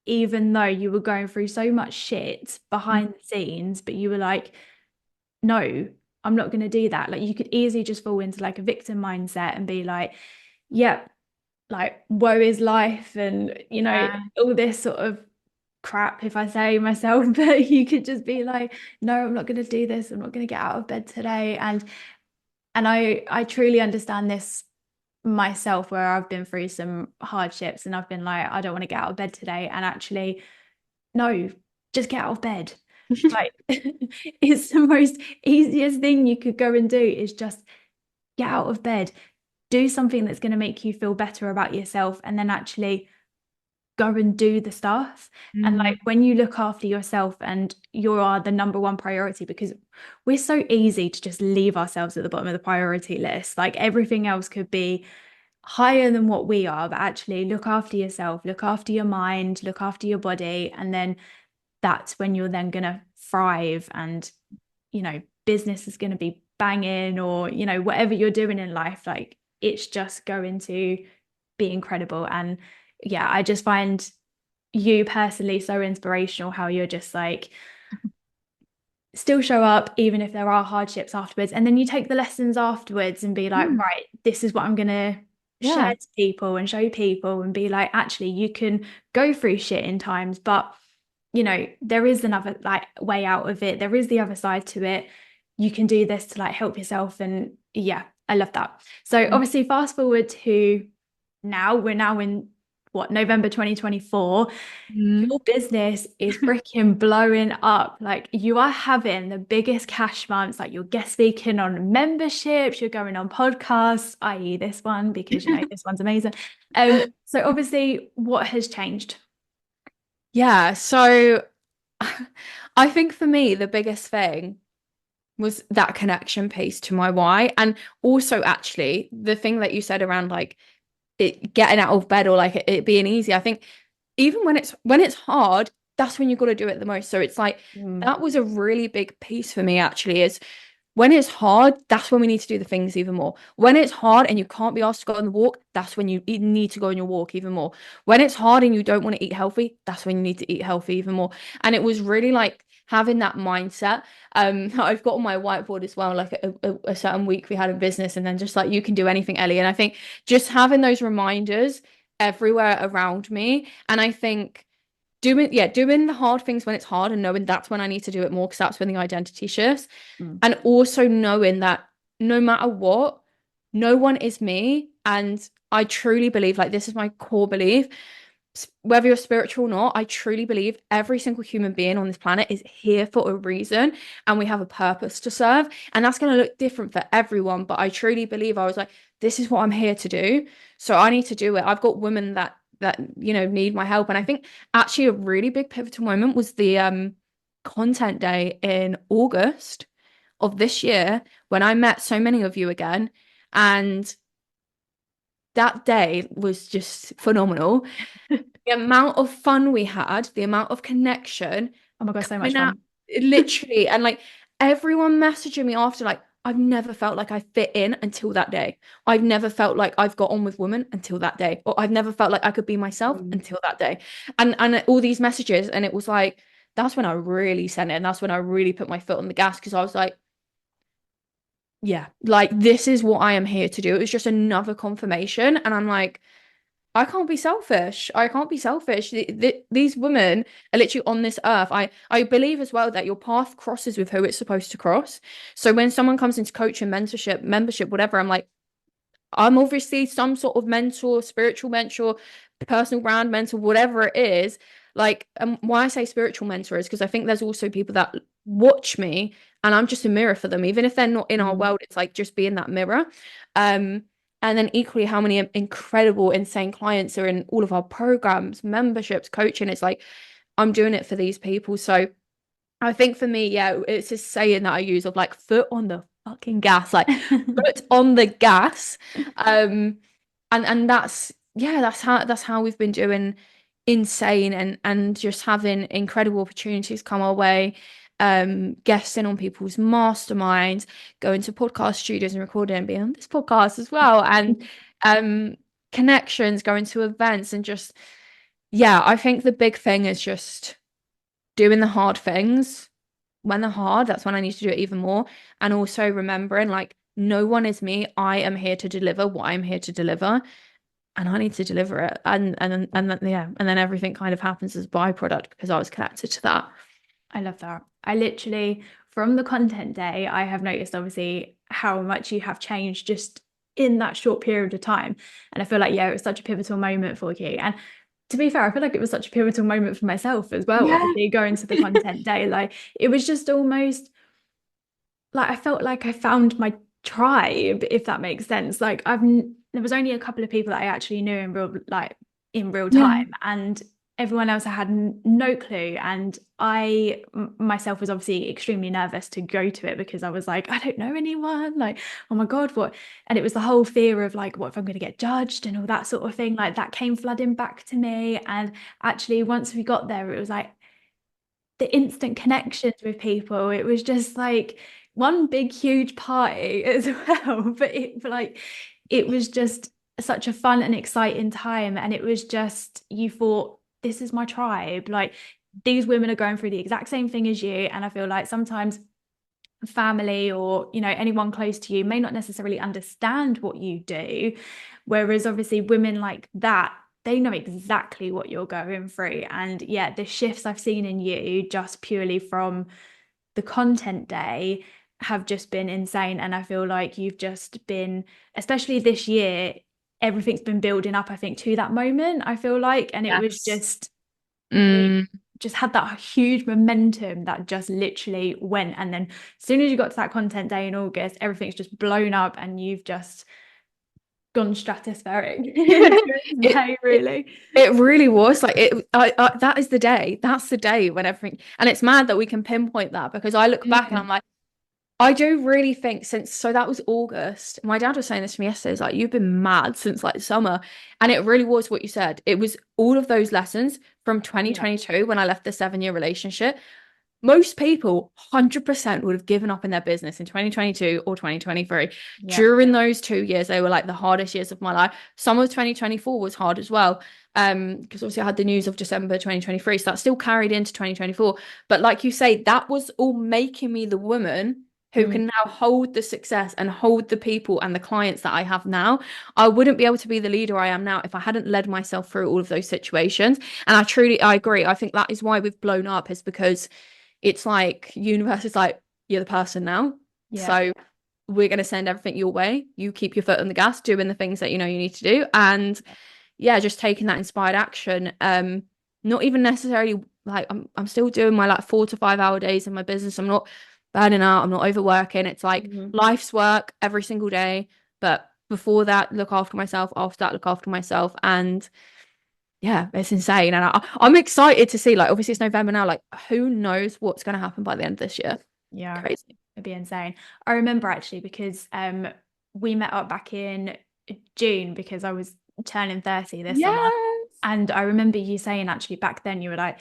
even though you were going through so much shit behind the scenes, but you were like, no, I'm not going to do that. Like, you could easily just fall into like a victim mindset and be like, yeah, like woe is life, and Yeah. all this sort of crap, if I say myself. But you could just be like, no, I'm not going to do this, I'm not going to get out of bed today. And And I truly understand this myself, where I've been through some hardships and I've been like, I don't want to get out of bed today. And actually, no, just get out of bed. Like, it's the most easiest thing you could go and do is just get out of bed, do something that's going to make you feel better about yourself, and then actually go and do the stuff. And Mm. like when you look after yourself and you are the number one priority, because we're so easy to just leave ourselves at the bottom of the priority list. Like everything else could be higher than what we are, but actually look after yourself, look after your mind, look after your body, and then that's when you're then going to thrive. And business is going to be banging, or whatever you're doing in life, like it's just going to be incredible. And yeah, I just find you personally so inspirational, how you're just like still show up even if there are hardships afterwards, and then you take the lessons afterwards and be like, Mm. right, this is what I'm gonna share Yeah. to people and show people, and be like, actually you can go through shit in times, but there is another like way out of it, there is the other side to it. You can do this to like help yourself. And yeah, I love that. So obviously fast forward to now, we're now in what, November 2024. Mm. Your business is freaking blowing up. Like you are having the biggest cash months. Like you're guest speaking on memberships, you're going on podcasts, i.e. this one, because this one's amazing. So obviously, what has changed? Yeah, so I think for me, the biggest thing was that connection piece to my why. And also, actually, the thing that you said around like it getting out of bed or like it being easy. I think even when it's hard, that's when you've got to do it the most. So it's like Mm, that was a really big piece for me actually, is when it's hard, that's when we need to do the things even more. When it's hard and you can't be asked to go on the walk, that's when you need to go on your walk even more. When it's hard and you don't want to eat healthy, that's when you need to eat healthy even more. And it was really like having that mindset. I've got on my whiteboard as well, like a certain week we had in business, and then just like you can do anything, Ellie. And I think just having those reminders everywhere around me, and I think doing the hard things when it's hard and knowing that's when I need to do it more because that's when the identity shifts. mm, And also knowing that no matter what, no one is me. And I truly believe, like, this is my core belief, whether you're spiritual or not, I truly believe every single human being on this planet is here for a reason and we have a purpose to serve. And that's going to look different for everyone. But I truly believe I was like, this is what I'm here to do. So I need to do it. I've got women that need my help. And I think actually a really big pivotal moment was the content day in August of this year when I met so many of you again. And that day was just phenomenal. The amount of fun we had, the amount of connection oh my God, so much coming out, fun. literally, and like everyone messaging me after, like, I've never felt like I fit in until that day. I've never felt like I've got on with women until that day, or I've never felt like I could be myself Mm. until that day. And all these messages, and it was like that's when I really sent it, and that's when I really put my foot on the gas because I was like, yeah, like this is what I am here to do. It was just another confirmation, and I'm like, I can't be selfish. I can't be selfish. These women are literally on this earth. I believe as well that your path crosses with who it's supposed to cross. So when someone comes into coaching, mentorship, membership, whatever, I'm like, I'm obviously some sort of mentor, spiritual mentor, personal brand mentor, whatever it is. Like, why I say spiritual mentor is because I think there's also people that watch me and I'm just a mirror for them. Even if they're not in our Mm. world, it's like just being that mirror. Um, and then equally, how many incredible, insane clients are in all of our programs, memberships, coaching. It's like, I'm doing it for these people. So I think for me, yeah, it's just saying that I use of like foot on the fucking gas, like foot on the gas. Um, and that's yeah, that's how we've been doing insane and just having incredible opportunities come our way. Guesting on people's masterminds, going to podcast studios and recording and being on this podcast as well, and um connections, going to events and just yeah, I think the big thing is just doing the hard things when they're hard, that's when I need to do it even more. And also remembering like no one is me. I am here to deliver what I'm here to deliver. And I need to deliver it. And then yeah, and then everything kind of happens as byproduct because I was connected to that. I love that. I literally, from the content day, I have noticed obviously how much you have changed just in that short period of time. And I feel like, yeah, it was such a pivotal moment for you. And to be fair, I feel like it was such a pivotal moment for myself as well, Yeah. obviously going to the content day. Like it was just almost like I felt like I found my tribe, if that makes sense. Like there was only a couple of people that I actually knew in real Yeah. time, and everyone else I had no clue. And I myself was obviously extremely nervous to go to it because I was like, I don't know anyone. Like, oh my God, what? And it was the whole fear of like, what if I'm going to get judged and all that sort of thing. Like that came flooding back to me. And actually, once we got there, it was like the instant connections with people. It was just like one big huge party as well. But it was just such a fun and exciting time. And it was just you thought, this is my tribe. Like these women are going through the exact same thing as you. And I feel like sometimes family or anyone close to you may not necessarily understand what you do, whereas obviously women like that, they know exactly what you're going through. And yeah, the shifts I've seen in you just purely from the content day have just been insane. And I feel like you've just been, especially this year, everything's been building up, I think, to that moment, I feel like. And it was Yes. just you Mm. just had that huge momentum that just literally went. And then as soon as you got to that content day in August, everything's just blown up and you've just gone stratospheric It, day, it really. it really was like it. That is the day. That's the day when everything. And it's mad that we can pinpoint that because I look back and I'm Mm. like, I do really think since so that was August. My dad was saying this to me yesterday. He's like, you've been mad since like summer, and it really was what you said. It was all of those lessons from Yeah. 2022 when I left the 7 year relationship. Most people 100% would have given up in their business in 2022 or 2023. Yeah. During those 2 years, they were like the hardest years of my life. Some of 2024 was hard as well. Because obviously I had the news of December 2023, so that still carried into 2024. But like you say, that was all making me the woman who Mm. can now hold the success and hold the people and the clients that I have now. I wouldn't be able to be the leader I am now if I hadn't led myself through all of those situations. And I agree. I think that is why we've blown up, is because it's like universe is like, you're the person now. Yeah. So we're going to send everything your way. You keep your foot on the gas, doing the things that you know you need to do. And yeah, just taking that inspired action. Not even necessarily like I'm still doing my like 4 to 5 hour days in my business. I'm not burning out, I'm not overworking. It's like Mhm. life's work every single day. But before that, look after myself. After that, look after myself. And yeah, it's insane. And I'm excited to see, like, obviously it's November now, like, who knows what's going to happen by the end of this year. Yeah, Crazy. it'd be insane. I remember actually because we met up back in June because I was turning 30 this summer. Yes. And I remember you saying actually back then you were like,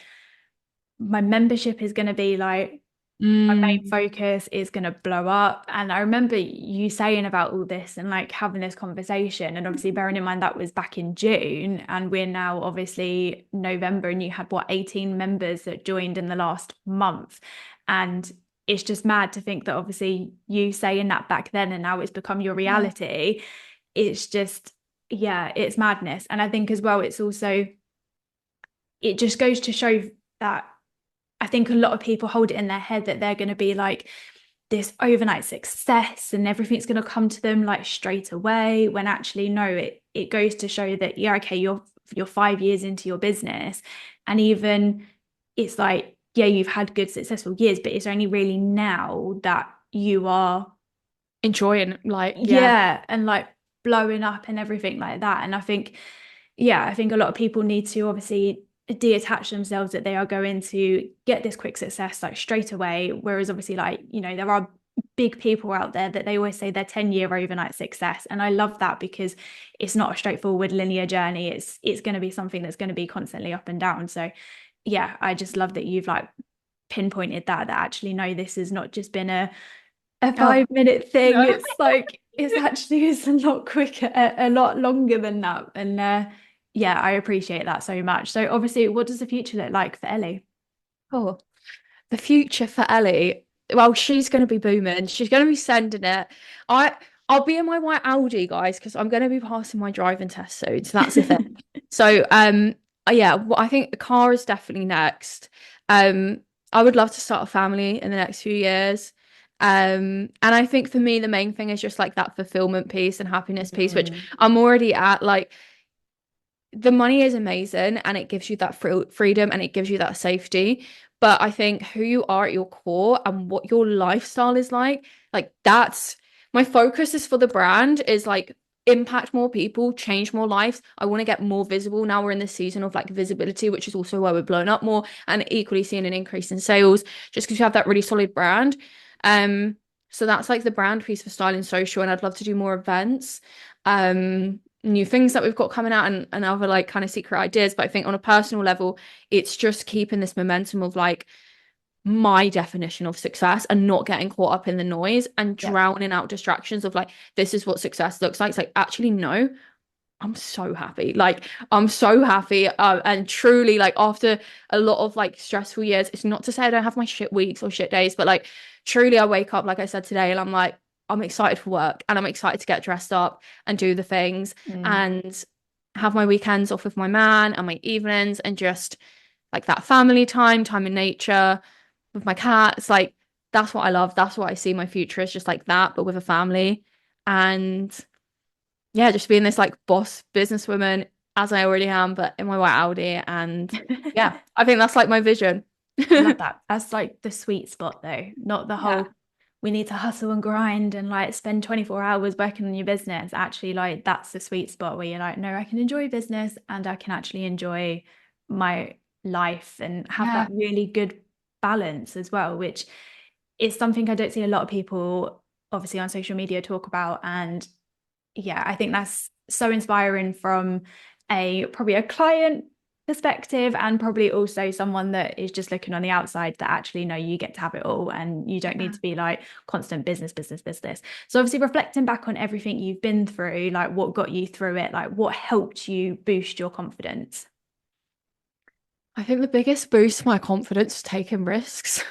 my membership is going to be like my main Mm, focus is going to blow up. And I remember you saying about all this and like having this conversation. And obviously, bearing in mind that was back in June, and we're now obviously November, and you had what, 18 members that joined in the last month. And it's just mad to think that obviously you saying that back then and now it's become your yeah. reality. It's just, yeah, it's madness. And I think as well, it's also, it just goes to show that I think a lot of people hold it in their head that they're going to be like this overnight success and everything's going to come to them like straight away, when actually no, it goes to show that yeah, okay, you're 5 years into your business, and even it's like yeah, you've had good successful years, but it's only really now that you are Enjoying, like, yeah. yeah, and like blowing up and everything like that. And I think yeah, I think a lot of people need to obviously detach themselves that they are going to get this quick success like straight away. Whereas obviously, like, there are big people out there that they always say they're 10-year overnight success. And I love that because it's not a straightforward linear journey. It's going to be something that's going to be constantly up and down. So yeah, I just love that you've like pinpointed that actually no, this has not just been a Oh, 5 minute thing. no. It's like it's a lot quicker, a lot longer than that. And yeah, I appreciate that so much. So obviously, what does the future look like for Ellie? Oh, the future for Ellie. Well, she's going to be booming. She's going to be sending it. I I'll be in my white Audi, guys, because I'm going to be passing my driving test soon. So that's the thing. So yeah, well, I think the car is definitely next. Um, I would love to start a family in the next few years. And I think for me, the main thing is just like that fulfillment piece and happiness piece, which Mm. I'm already at. Like, the money is amazing and it gives you that freedom and it gives you that safety. But I think who you are at your core and what your lifestyle is like that's my focus is for the brand is like impact more people, change more lives. I want to get more visible. Now we're in this season of like visibility, which is also where we're blown up more and equally seeing an increase in sales just because you have that really solid brand. Um, so that's like the brand piece for Styling Social, and I'd love to do more events. New things that we've got coming out and other like kind of secret ideas. But I think on a personal level, it's just keeping this momentum of like my definition of success and not getting caught up in the noise and Yep. drowning out distractions of like, this is what success looks like. It's like, actually, no, I'm so happy. Like, I'm so happy. And truly, like, after a lot of like stressful years, it's not to say I don't have my shit weeks or shit days, but like, truly, I wake up, like I said today, and I'm like, I'm excited for work and I'm excited to get dressed up and do the things Mm. and have my weekends off with my man and my evenings and just like that family time, time in nature with my cats. Like, that's what I love. That's what I see my future is just like that, but with a family. And yeah, just being this like boss businesswoman as I already am, but in my white Audi. And yeah, I think that's like my vision. I love that. That's like the sweet spot though, not the Yeah. whole we need to hustle and grind and like spend 24 hours working on your business. Actually, like that's the sweet spot where you're like, no, I can enjoy business and I can actually enjoy my life and have that Yeah. really good balance as well, which is something I don't see a lot of people obviously on social media talk about. And yeah, I think that's so inspiring from a probably a client perspective and probably also someone that is just looking on the outside that actually no, you get to have it all and you don't need Yeah. to be like constant business, business, business. So obviously reflecting back on everything you've been through, like what got you through it, like what helped you boost your confidence? I think the biggest boost to my confidence is taking risks.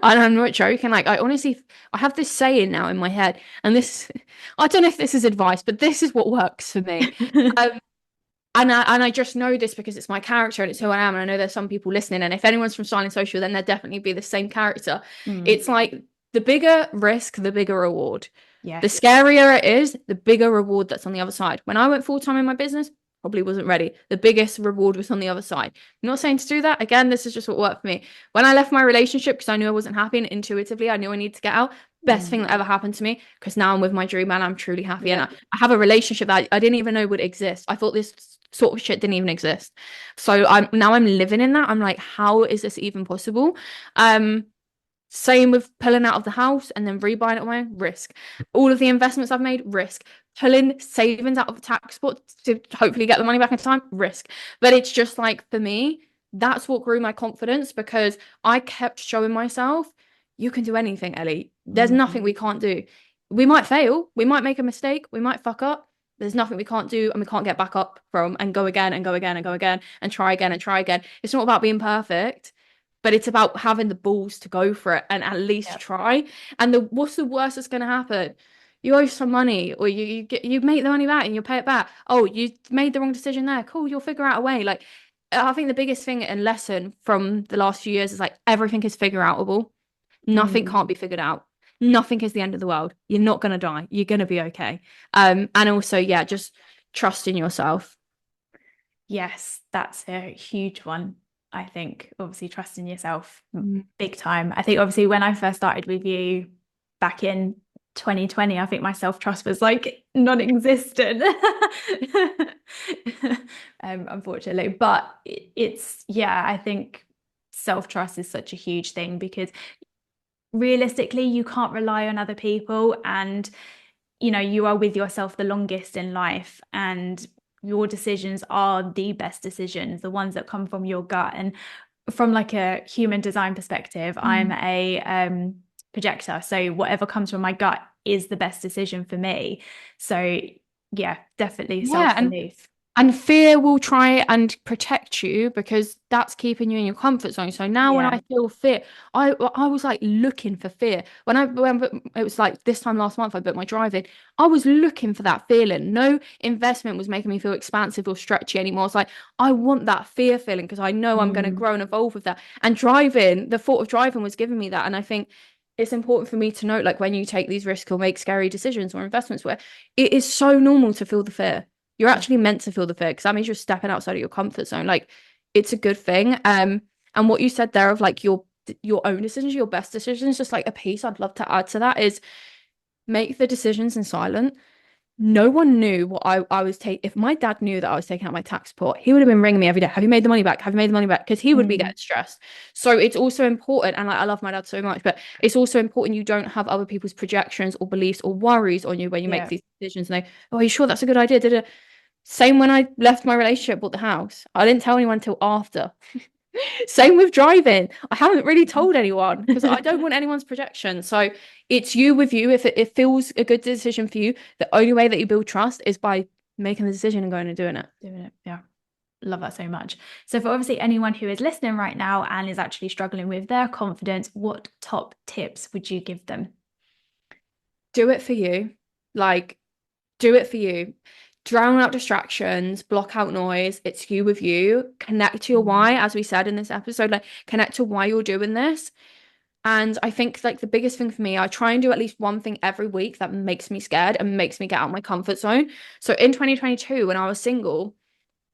And I'm not joking. Like, I honestly, I have this saying now in my head, and this, I don't know if this is advice, but this is what works for me. Um, and I just know this because it's my character and it's who I am. And I know there's some people listening. And if anyone's from Styling Social, then they'll definitely be the same character. Mm, It's like the bigger risk, the bigger reward. The yes. scarier it is, the bigger reward that's on the other side. When I went full time in my business, probably wasn't ready. The biggest reward was on the other side. I'm not saying to do that. Again, this is just what worked for me. When I left my relationship because I knew I wasn't happy and intuitively I knew I needed to get out, best thing Mm, that ever happened to me because now I'm with my dream man. I'm truly happy. And I, yep. I have a relationship that I didn't even know would exist. I thought this sort of shit didn't even exist. So I'm living in that. I'm like, how is this even possible? Um, Same with pulling out of the house and then rebuying it on my own, risk. All of the investments I've made, risk. Pulling savings out of the tax pot to hopefully get the money back in time, risk. But it's just like for me, that's what grew my confidence because I kept showing myself, you can do anything, Ellie. There's nothing Mm, we can't do. We might fail, we might make a mistake, we might fuck up. There's nothing we can't do and we can't get back up from and go again and go again and go again and try again and try again. It's not about being perfect, but it's about having the balls to go for it and at least yep. try. And the what's the worst that's going to happen? You owe some money, or you make the money back and you pay it back. Oh, you made the wrong decision there. Cool, you'll figure out a way. Like, I think the biggest thing and lesson from the last few years is like everything is figure outable. Nothing Mm. can't be figured out. Nothing is the end of the world. You're not gonna die. You're gonna be okay. And also, yeah, just trust in yourself. Yes, that's a huge one. I think obviously trusting yourself Mm. big time. I think obviously when I first started with you back in 2020, I think my self-trust was like non-existent. Unfortunately. But it's yeah, I think self-trust is such a huge thing because realistically you can't rely on other people and you are with yourself the longest in life and your decisions are the best decisions, the ones that come from your gut. And from like a human design perspective, I'm Mm. a projector, so whatever comes from my gut is the best decision for me. So yeah, definitely Yeah, self-belief. and fear will try and protect you because that's keeping you in your comfort zone. So now when Yeah. I feel fear, I was like looking for fear. When it was like this time last month, I booked my drive in. I was looking for that feeling. No investment was making me feel expansive or stretchy anymore. It's like I want that fear feeling because I know I'm going to Mm. grow and evolve with that. And driving, the thought of driving was giving me that. And I think it's important for me to note, like when you take these risks or make scary decisions or investments, where it is so normal to feel the fear. You're Yeah. actually meant to feel the fear because that means you're stepping outside of your comfort zone. Like it's a good thing. And what you said there of like your own decisions, your best decisions, just like a piece I'd love to add to that is make the decisions in silence. No one knew what I was taking. If my dad knew that I was taking out my tax report, he would have been ringing me every day. Have you made the money back? Have you made the money back? Because he would be Mm, getting stressed. So it's also important, and like, I love my dad so much, but it's also important you don't have other people's projections or beliefs or worries on you when you make yeah. these decisions. And they, oh, are you sure that's a good idea? Same when I left my relationship, bought the house. I didn't tell anyone until after. Same with driving. I haven't really told anyone because I don't want anyone's projection. So it's you with you. If it feels a good decision for you, the only way that you build trust is by making the decision and going and doing it. Doing it. Yeah. Love that so much. So for obviously anyone who is listening right now and is actually struggling with their confidence, what top tips would you give them? Do it for you. Like, do it for you. Drown out distractions, block out noise. It's you with you. Connect to your Mm. why, as we said in this episode. Like, connect to why you're doing this. And I think like the biggest thing for me, I try and do at least one thing every week that makes me scared and makes me get out of my comfort zone. So in 2022, when I was single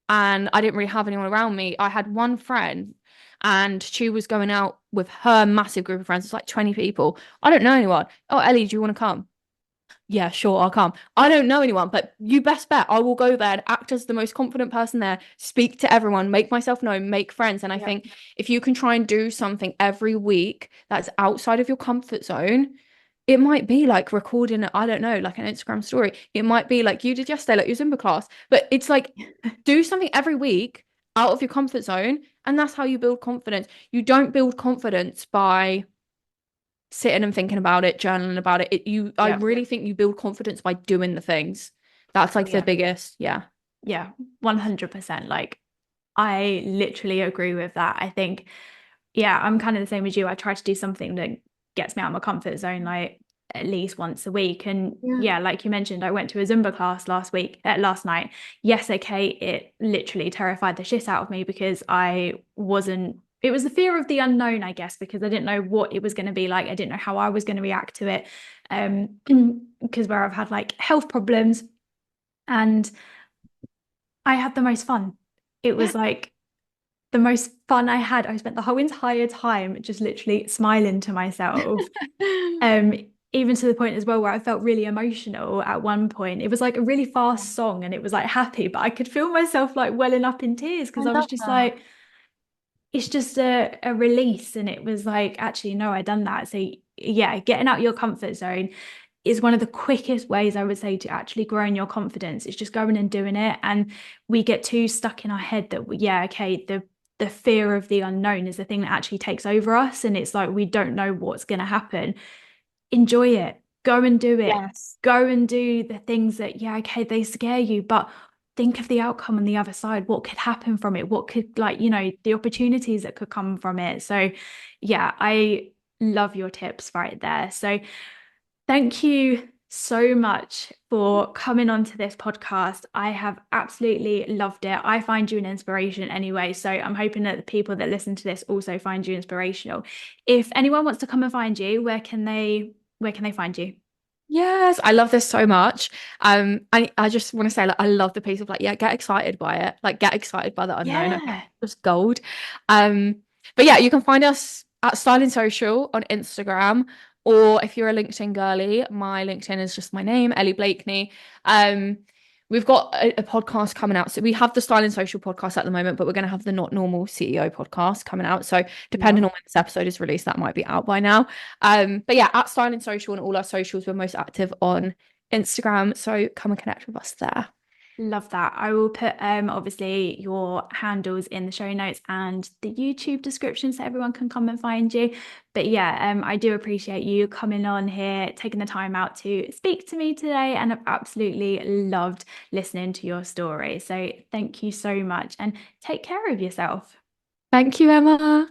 and I didn't really have anyone around me, I had one friend and she was going out with her massive group of friends. It's like 20 people. I don't know anyone. Oh, Ellie, do you want to come? Yeah, sure, I'll come. I don't know anyone, but you best bet I will go there and act as the most confident person there, speak to everyone, make myself known, make friends. And I Yeah. think if you can try and do something every week that's outside of your comfort zone, it might be like recording, I don't know, like an Instagram story. It might be like you did yesterday, like your Zumba class. But it's like do something every week out of your comfort zone, and that's how you build confidence. You don't build confidence by sitting and thinking about it, journaling about it. I Yeah. really think you build confidence by doing the things. That's Oh like the yeah. biggest, yeah. Yeah. 100%. Like I literally agree with that. I think, yeah, I'm kind of the same as you. I try to do something that gets me out of my comfort zone, like at least once a week. And Yeah. yeah, like you mentioned, I went to a Zumba class last night. Yes, okay, it literally terrified the shit out of me because it was the fear of the unknown, I guess, because I didn't know what it was going to be like. I didn't know how I was going to react to it. Because where I've had like health problems and I had the most fun. It Yeah. was like the most fun I had. I spent the whole entire time just literally smiling to myself. Um, Even to the point as well where I felt really emotional at one point. It was like a really fast song and it was like happy, but I could feel myself like welling up in tears I because I was love just that. like, it's just a release. And it was like, actually, no, I done that. So yeah, getting out your comfort zone is one of the quickest ways I would say to actually growing your confidence. It's just going and doing it. And we get too stuck in our head that yeah, okay, the fear of the unknown is the thing that actually takes over us. And it's like we don't know what's going to happen. Enjoy it. Go and do it. Yes. Go and do the things that, yeah, okay, they scare you, but think of the outcome on the other side. What could happen from it? What could, like, the opportunities that could come from it. So, yeah, I love your tips right there. So, thank you so much for coming onto this podcast. I have absolutely loved it. I find you an inspiration anyway. So I'm hoping that the people that listen to this also find you inspirational. If anyone wants to come and find you, where can they find you? Yes, I love this so much. I just want to say, like, I love the piece of like, yeah, get excited by it. Like, get excited by the unknown. I think Yeah. it's just gold. Um, but yeah, you can find us at Styling Social on Instagram, or if you're a LinkedIn girly, my LinkedIn is just my name, Ellie Blakeney. Um, we've got a podcast coming out. So we have the Styling Social podcast at the moment, but we're going to have the Not Normal CEO podcast coming out. So depending Love. on when this episode is released, that might be out by now. But yeah, at Styling Social and all our socials, we're most active on Instagram. So come and connect with us there. Love that. I will put obviously your handles in the show notes and the YouTube description so everyone can come and find you. But yeah, I do appreciate you coming on here, taking the time out to speak to me today, and I've absolutely loved listening to your story. So thank you so much and take care of yourself. Thank you, Emma.